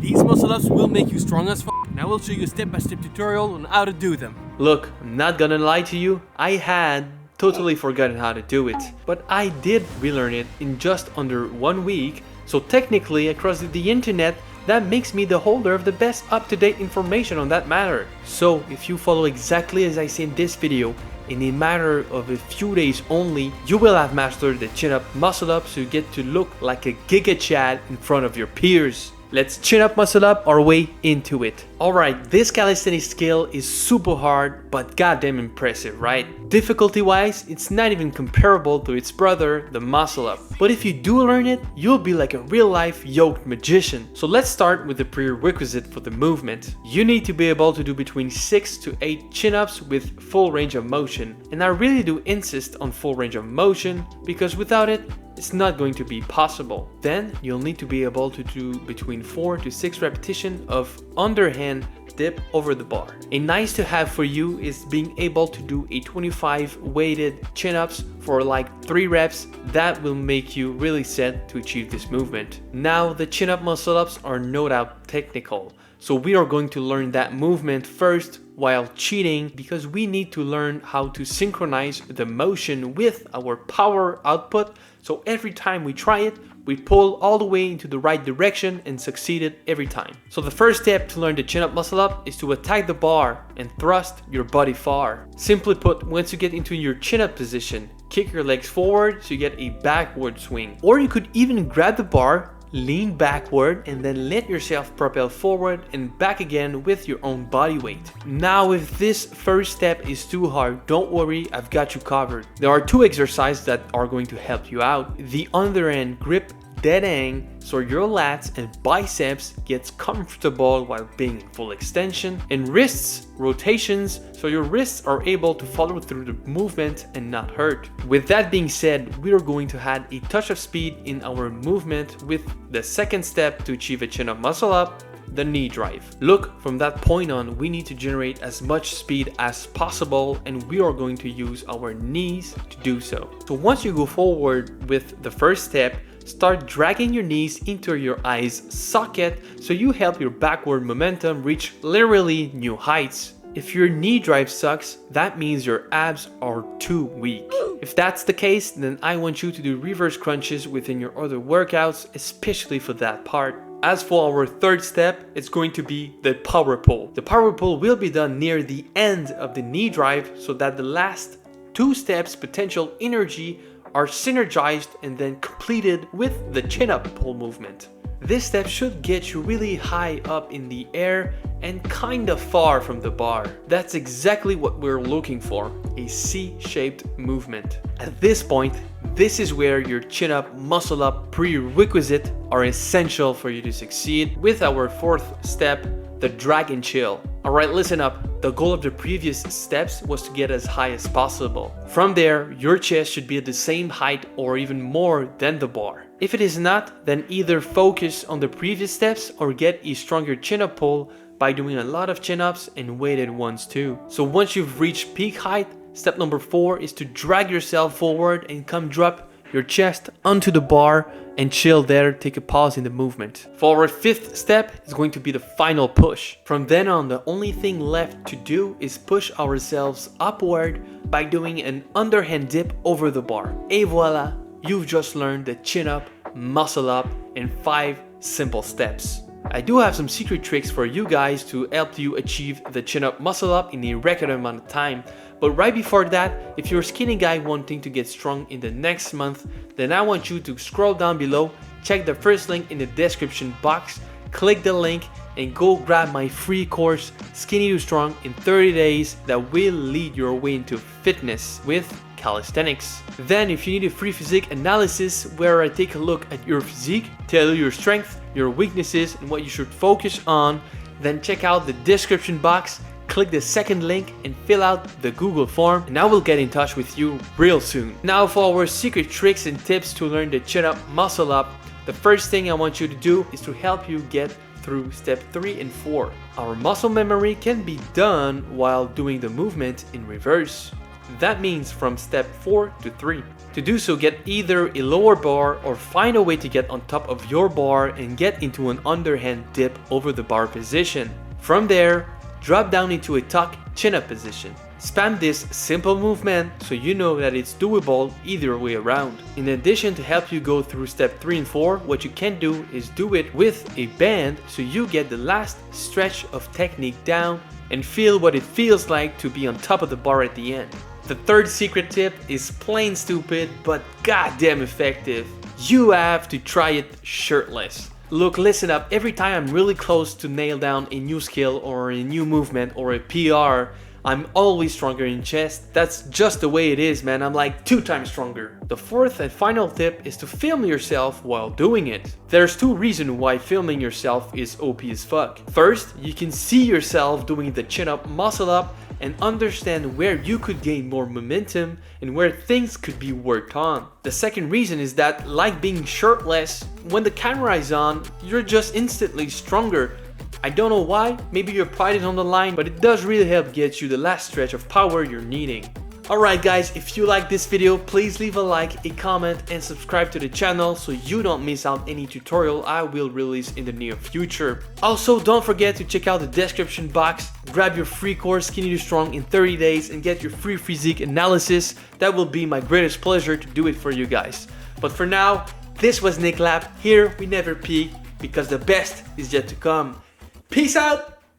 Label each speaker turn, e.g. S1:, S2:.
S1: These muscle ups will make you strong as f, and I will show you a step-by-step tutorial on how to do them.
S2: Look, I'm not gonna lie to you, I had totally forgotten how to do it, but I did relearn it in just under 1 week, so technically across the internet, that makes me the holder of the best up-to-date information on that matter. So if you follow exactly as I say in this video, in a matter of a few days only, you will have mastered the chin-up muscle-up so you get to look like a Giga Chad in front of your peers. Let's chin up muscle up our way into it. Alright, this calisthenics skill is super hard but goddamn impressive, right? Difficulty wise, it's not even comparable to its brother, the muscle up. But if you do learn it, you'll be like a real life yoked magician. So let's start with the prerequisite for the movement. You need to be able to do between 6 to 8 chin ups with full range of motion. And I really do insist on full range of motion because without it, it's not going to be possible. Then you'll need to be able to do between 4 to 6 repetitions of underhand dip over the bar. A nice to have for you is being able to do a 25 weighted chin-ups for like 3 reps. That will make you really set to achieve this movement. Now the chin-up muscle-ups are no doubt technical. So we are going to learn that movement first while cheating because we need to learn how to synchronize the motion with our power output. So every time we try it, we pull all the way into the right direction and succeed it every time. So the first step to learn the chin-up muscle-up is to attack the bar and thrust your body far. Simply put, once you get into your chin-up position, kick your legs forward so you get a backward swing. Or you could even grab the bar, lean backward and then let yourself propel forward and back again with your own body weight. Now if this first step is too hard, don't worry, I've got you covered. There are 2 exercises that are going to help you out. The underhand grip dead hang so your lats and biceps gets comfortable while being in full extension, and wrists rotations so your wrists are able to follow through the movement and not hurt. With that being said, we are going to add a touch of speed in our movement with the second step to achieve a chin-up muscle up, the knee drive. Look, from that point on, we need to generate as much speed as possible and we are going to use our knees to do so. So once you go forward with the first step, start dragging your knees into your eyes socket so you help your backward momentum reach literally new heights. If your knee drive sucks, that means your abs are too weak. If that's the case, then I want you to do reverse crunches within your other workouts, especially for that part. As for our third step, it's going to be the power pull. The power pull will be done near the end of the knee drive so that the last 2 steps potential energy are synergized and then completed with the chin-up pull movement. This step should get you really high up in the air and kinda far from the bar. That's exactly what we're looking for, a C-shaped movement. At this point, this is where your chin-up, muscle-up prerequisite are essential for you to succeed with our 4th step, the drag and chill. Alright, listen up. The goal of the previous steps was to get as high as possible. From there, your chest should be at the same height or even more than the bar. If it is not, then either focus on the previous steps or get a stronger chin-up pull by doing a lot of chin-ups and weighted ones too. So once you've reached peak height, step number 4 is to drag yourself forward and come drop your chest onto the bar and chill there, take a pause in the movement. For our 5th step, it's going to be the final push. From then on, the only thing left to do is push ourselves upward by doing an underhand dip over the bar. Et voila, you've just learned the chin up, muscle up in 5 simple steps. I do have some secret tricks for you guys to help you achieve the chin up muscle up in a record amount of time. But right before that, if you're a skinny guy wanting to get strong in the next month, then I want you to scroll down below, check the first link in the description box, click the link and go grab my free course Skinny to Strong in 30 days that will lead your way into fitness with calisthenics. Then if you need a free physique analysis where I take a look at your physique, tell you your strength, your weaknesses and what you should focus on, then check out the description box, click the second link and fill out the Google form and I will get in touch with you real soon. Now for our secret tricks and tips to learn the chin up muscle up, the first thing I want you to do is to help you get through step 3 and 4. Our muscle memory can be done while doing the movement in reverse. That means from step 4 to 3. To do so, get either a lower bar or find a way to get on top of your bar and get into an underhand dip over the bar position. From there, drop down into a tuck chin-up position. Spam this simple movement so you know that it's doable either way around. In addition, to help you go through step 3 and 4, what you can do is do it with a band so you get the last stretch of technique down and feel what it feels like to be on top of the bar at the end. The third secret tip is plain stupid but goddamn effective. You have to try it shirtless. Look, listen up, every time I'm really close to nail down a new skill or a new movement or a PR, I'm always stronger in chest. That's just the way it is, man. I'm like 2 times stronger. The fourth and final tip is to film yourself while doing it. There's 2 reasons why filming yourself is OP as fuck. First, you can see yourself doing the chin up, muscle up, and understand where you could gain more momentum and where things could be worked on. The second reason is that, like being shirtless, when the camera is on, you're just instantly stronger. I don't know why, maybe your pride is on the line, but it does really help get you the last stretch of power you're needing. Alright guys, if you like this video, please leave a like, a comment, and subscribe to the channel so you don't miss out any tutorial I will release in the near future. Also, don't forget to check out the description box, grab your free course Skinny to Strong in 30 days and get your free physique analysis. That will be my greatest pleasure to do it for you guys. But for now, this was Nick Lap. Here we never peak because the best is yet to come. Peace out!